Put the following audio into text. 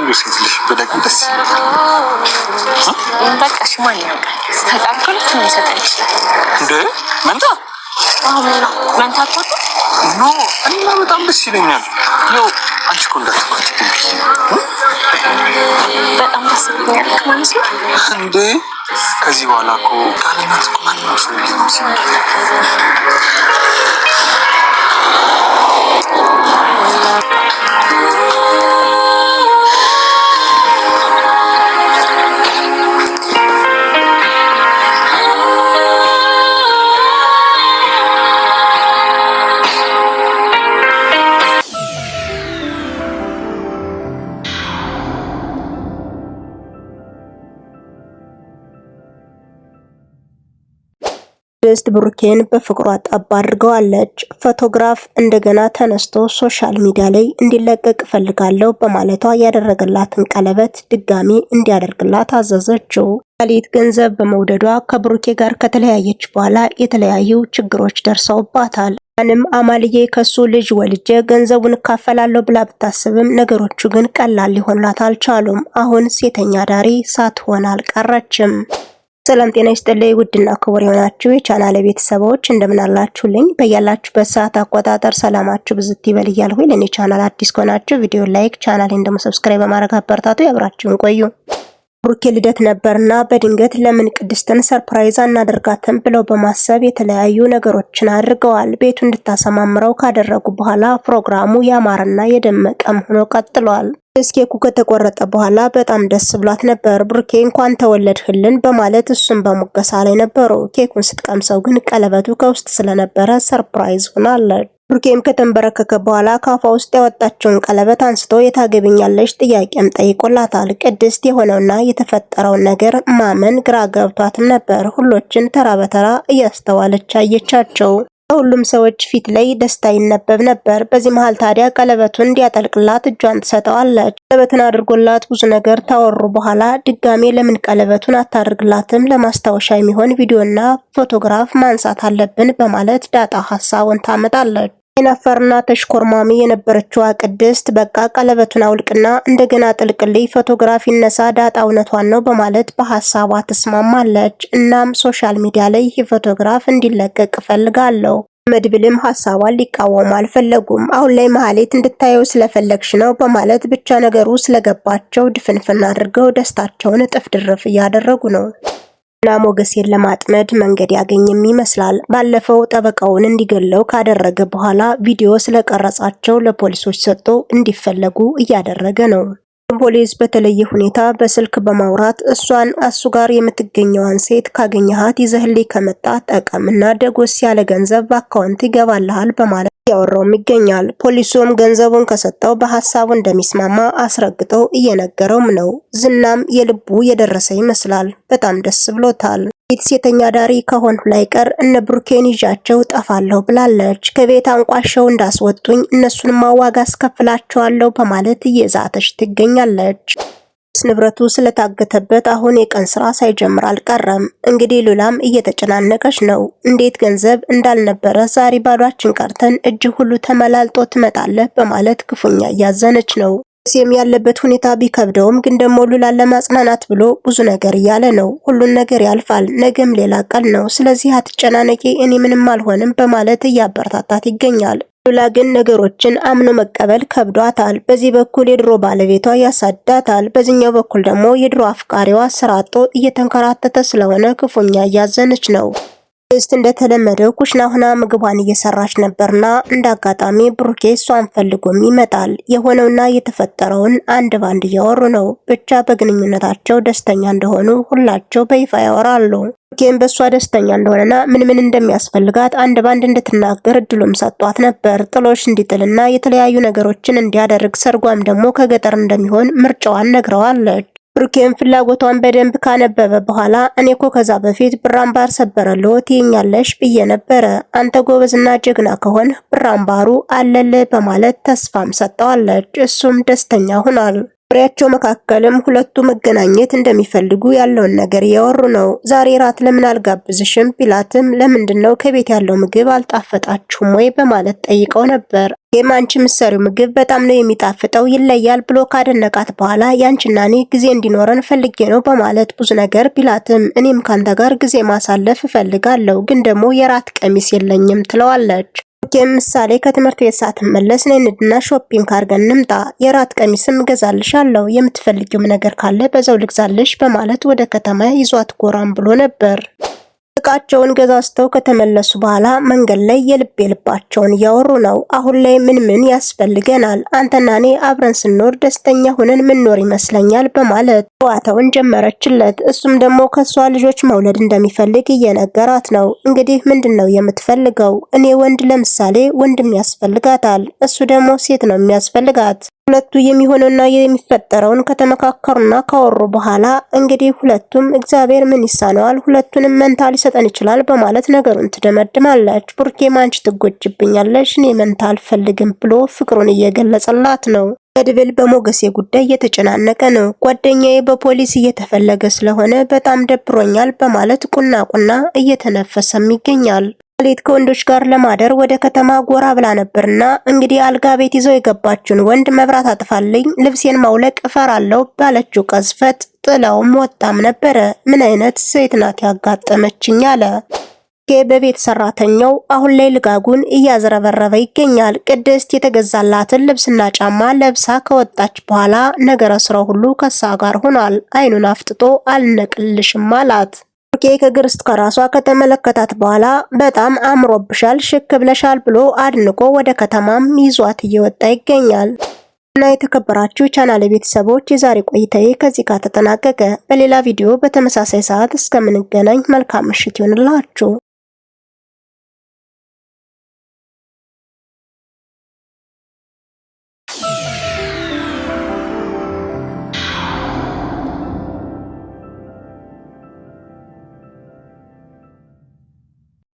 ቆንጆ ሴት ልጅ ብለህ ደስ ይላል። በቃ ሽማኝ ነው ተጣጣሉት ነው ይሰጣል እንዴ መንታ መንታ ተቆጥ ኖ እኔማ በጣም ደስ ይለኛል። ያው አንቺ እኮ እንዳትቆጪ በጣም ደስ ይለኛል ማለት ነው እንዴ። ከዚህ በኋላ እኮ ካለና ተቆማኝ ነው ሲል ቅድስት ብሩኬን በፍቅሯ ጠብ አድርገዋለች። ፎቶግራፍ እንደገና ተነስቶ ሶሻል ሚዲያ ላይ እንዲለቀቅ ፈልጋለሁ በማለቷ ያደረገላትን ቀለበት ድጋሚ እንዲያደርግላት አዘዘችው። ካሊት ገንዘብ በመውደዷ ከብሩኬ ጋር ከተለያየች በኋላ የተለያዩ ችግሮች ደርሰውባታል። አንም አማልዬ ከሱ ልጅ ወልጄ ገንዘቡን እካፈላለሁ ብላ ብታስብም ነገሮቹ ግን ቀላል ሊሆንላት አልቻሉም። አሁን ሴተኛ ዳሪ ሳትሆን አልቀረችም። ሰላም ጤና ይስጥልኝ ውድና ክቡር የሆናችሁ የቻናሌ ቤተሰቦች እንደምን አላችሁልኝ? በያላችሁበት ሰዓት አቆጣጠር ሰላማችሁ ብዝት ይበል እያልኩኝ ለኔ ቻናል አዲስ ከሆናችሁ ቪዲዮ ላይክ፣ ቻናሌን ደግሞ ሰብስክራይብ በማድረግ አበረታቱ። ያብራችሁን ቆዩ። ብሩኬ ልደት ነበርና በድንገት ለምን ቅድስትን ሰርፕራይዝ አናደርጋትም ብለው በማሰብ የተለያዩ ነገሮችን አድርገዋል። ቤቱ እንድታሰማምረው ካደረጉ በኋላ ፕሮግራሙ ያማረና የደመቀም ሆኖ ቀጥሏል። ኬኩ ከተቆረጠ በኋላ በጣም ደስ ብሏት ነበር። ብሩኬ እንኳን ተወለድህልን በማለት እሱን በሙገሳ ላይ ነበሩ። ኬኩን ስትቀምሰው ግን ቀለበቱ ከውስጥ ስለነበረ ሰርፕራይዝ ሆናለች። ብሩኬም ከተንበረከከ በኋላ ካፏ ውስጥ ያወጣችውን ቀለበት አንስቶ የታገብኛለሽ ጥያቄም ጠይቆላታል። ቅድስት የሆነውና የተፈጠረውን ነገር ማመን ግራ ገብቷትም ነበር። ሁሎችን ተራ በተራ እያስተዋለች አየቻቸው። ሁሉም ሰዎች ፊት ላይ ደስታ ይነበብ ነበር። በዚህ መሃል ታዲያ ቀለበቱን እንዲያጠልቅላት እጇን ትሰጠዋለች። ቀለበትን አድርጎላት ብዙ ነገር ታወሩ በኋላ ድጋሜ ለምን ቀለበቱን አታደርግላትም? ለማስታወሻ የሚሆን ቪዲዮና ፎቶግራፍ ማንሳት አለብን በማለት ዳጣ ሐሳቡን ታመጣለች። አይናፋርና ተሽኮርማሚ የነበረችዋ ቅድስት በቃ ቀለበቱን አውልቅና እንደገና ጥልቅልይ ፎቶግራፍ ይነሳ ዳጣ እውነቷን ነው በማለት በሐሳቧ ትስማማለች። እናም ሶሻል ሚዲያ ላይ ይህ ፎቶግራፍ እንዲለቀቅ ፈልጋለሁ። መድብልም ሐሳቧን ሊቃወሙ አልፈለጉም። አሁን ላይ መሐሌት እንድታየው ስለፈለግሽ ነው በማለት ብቻ ነገሩ ስለገባቸው ድፍንፍን አድርገው ደስታቸውን እጥፍ ድርፍ እያደረጉ ነው። እና ሞገሴን ለማጥመድ መንገድ ያገኝም ይመስላል። ባለፈው ጠበቃውን እንዲገለው ካደረገ በኋላ ቪዲዮ ስለቀረጻቸው ለፖሊሶች ሰጥቶ እንዲፈለጉ እያደረገ ነው። ፖሊስ በተለየ ሁኔታ በስልክ በማውራት እሱ ጋር የምትገኘዋን ሴት ካገኘሃት ይዘህልኝ ከመጣ ጠቀምና ደጎስ ያለ ገንዘብ በአካውንት ይገባልሃል በማለት ያወራውም ይገኛል። ፖሊሱም ገንዘቡን ከሰጠው በሐሳቡ እንደሚስማማ አስረግጠው እየነገረውም ነው። ዝናም የልቡ የደረሰ ይመስላል። በጣም ደስ ብሎታል። ሴተኛ ዳሪ ከሆንሁ ላይቀር እነ ብሩኬን ይዣቸው ጠፋለሁ ብላለች። ከቤት አንቋሸው እንዳስወጡኝ እነሱንም ዋጋ አስከፍላቸዋለሁ በማለት እየዛተች ትገኛለች። ንብረቱ ስለታገተበት አሁን የቀን ስራ ሳይጀምር አልቀረም። እንግዲህ ሉላም እየተጨናነቀች ነው። እንዴት ገንዘብ እንዳልነበረ ዛሬ ባዷችን ቀርተን እጅ ሁሉ ተመላልጦ ትመጣለህ በማለት ክፉኛ እያዘነች ነው። ሴም ያለበት ሁኔታ ቢከብደውም ግን ደግሞ ሉላን ለማጽናናት ብሎ ብዙ ነገር እያለ ነው። ሁሉን ነገር ያልፋል፣ ነገም ሌላ ቀን ነው። ስለዚህ አትጨናነቂ፣ እኔ ምንም አልሆንም በማለት እያበረታታት ይገኛል። ሉላ ግን ነገሮችን አምኖ መቀበል ከብዷታል። በዚህ በኩል የድሮ ባለቤቷ ያሳዳታል፣ በዚህኛው በኩል ደግሞ የድሮ አፍቃሪዋ ስራ አጥቶ እየተንከራተተ ስለሆነ ክፉኛ እያዘነች ነው። ቅድስት እንደተለመደው ኩሽና ሆና ምግቧን እየሰራች ነበርና እንዳጋጣሚ ብሩኬ እሷን ፈልጎም ይመጣል። የሆነውና የተፈጠረውን አንድ ባንድ እያወሩ ነው። ብቻ በግንኙነታቸው ደስተኛ እንደሆኑ ሁላቸው በይፋ ያወራሉ። ብሩኬም በእሷ ደስተኛ እንደሆነና ምን እንደሚያስፈልጋት አንድ ባንድ እንድትናገር እድሉም ሰጧት ነበር። ጥሎሽ እንዲጥልና የተለያዩ ነገሮችን እንዲያደርግ ሰርጓም ደግሞ ከገጠር እንደሚሆን ምርጫዋን ነግረዋለች። ብሩኬም ፍላጎቷን በደንብ ካነበበ በኋላ እኔ እኮ ከዛ በፊት ብራምባር ሰበረልዎ ትይኛለሽ ብዬ ነበረ። አንተ ጎበዝና ጀግና ከሆን ብራምባሩ አለለ በማለት ተስፋም ሰጠዋለች። እሱም ደስተኛ ሆኗል። ወሬያቸው መካከልም ሁለቱ መገናኘት እንደሚፈልጉ ያለውን ነገር እያወሩ ነው። ዛሬ ራት ለምን አልጋብዝሽም ቢላትም ለምንድነው ከቤት ያለው ምግብ አልጣፈጣችሁም ወይ በማለት ጠይቀው ነበር። አንቺ ምሰሪው ምግብ በጣም ነው የሚጣፍጠው ይለያል ብሎ ካደነቃት በኋላ ያንቺና እኔ ጊዜ እንዲኖረን ፈልጌ ነው በማለት ብዙ ነገር ቢላትም እኔም ካንተ ጋር ጊዜ ማሳለፍ እፈልጋለሁ ግን ደግሞ የራት ቀሚስ የለኝም ትለዋለች። ምሳሌ ከትምህርት ቤት ሳትመለስ ነይ እንሂድና ሾፒንግ አድርገን እንምጣ፣ የራት ቀሚስም እገዛልሻለሁ፣ የምትፈልጊውም ነገር ካለ በዛው ልግዛልሽ በማለት ወደ ከተማ ይዟት ጎራም ብሎ ነበር። እቃቸውን ገዛዝተው ከተመለሱ በኋላ መንገድ ላይ የልባቸውን እያወሩ ነው። አሁን ላይ ምን ያስፈልገናል? አንተና እኔ አብረን ስንኖር ደስተኛ ሆነን ምንኖር ይመስለኛል በማለት ጨዋታውን ጀመረችለት። እሱም ደግሞ ከሷ ልጆች መውለድ እንደሚፈልግ እየነገራት ነው። እንግዲህ ምንድነው የምትፈልገው? እኔ ወንድ ለምሳሌ ወንድም ያስፈልጋታል፣ እሱ ደግሞ ሴት ነው የሚያስፈልጋት። ሁለቱ የሚሆነውና የሚፈጠረውን ከተመካከሩና ካወሩ በኋላ እንግዲህ ሁለቱም እግዚአብሔር ምን ይሳነዋል ሁለቱንም መንታ ሊሰጠን ይችላል በማለት ነገሩን ትደመድማለች። ቡርኬም አንቺ ትጎጅብኛለሽ እኔ መንታ አልፈልግም ብሎ ፍቅሩን እየገለጸላት ነው። መድብል በሞገሴ ጉዳይ እየተጨናነቀ ነው። ጓደኛዬ በፖሊስ እየተፈለገ ስለሆነ በጣም ደብሮኛል በማለት ቁና እየተነፈሰም ይገኛል። ሌት ከወንዶች ጋር ለማደር ወደ ከተማ ጎራ ብላ ነበርና እንግዲህ አልጋ ቤት ይዘው የገባችውን ወንድ መብራት አጥፋልኝ ልብሴን ማውለቅ እፈራለሁ ባለችው ቀዝፈት ጥላውም ወጣም ነበረ። ምን አይነት ሴት ናት ያጋጠመችኝ አለ። በቤት ሰራተኛው አሁን ላይ ልጋጉን እያዝረበረበ ይገኛል። ቅድስት የተገዛላትን ልብስና ጫማ ለብሳ ከወጣች በኋላ ነገረ ስራው ሁሉ ከሳ ጋር ሆኗል። አይኑን አፍጥጦ አልነቅልሽም አላት። ከእግር እስከ ራሷ ከተመለከታት በኋላ በጣም አምሮብሻል፣ ሽክ ብለሻል ብሎ አድንቆ ወደ ከተማም ይዟት እየወጣ ይገኛል። እና የተከበራችሁ ቻናል ቤተሰቦች የዛሬ ቆይታዬ ከዚህ ጋር ተጠናቀቀ። በሌላ ቪዲዮ በተመሳሳይ ሰዓት እስከምንገናኝ መልካም ምሽት ይሁንላችሁ።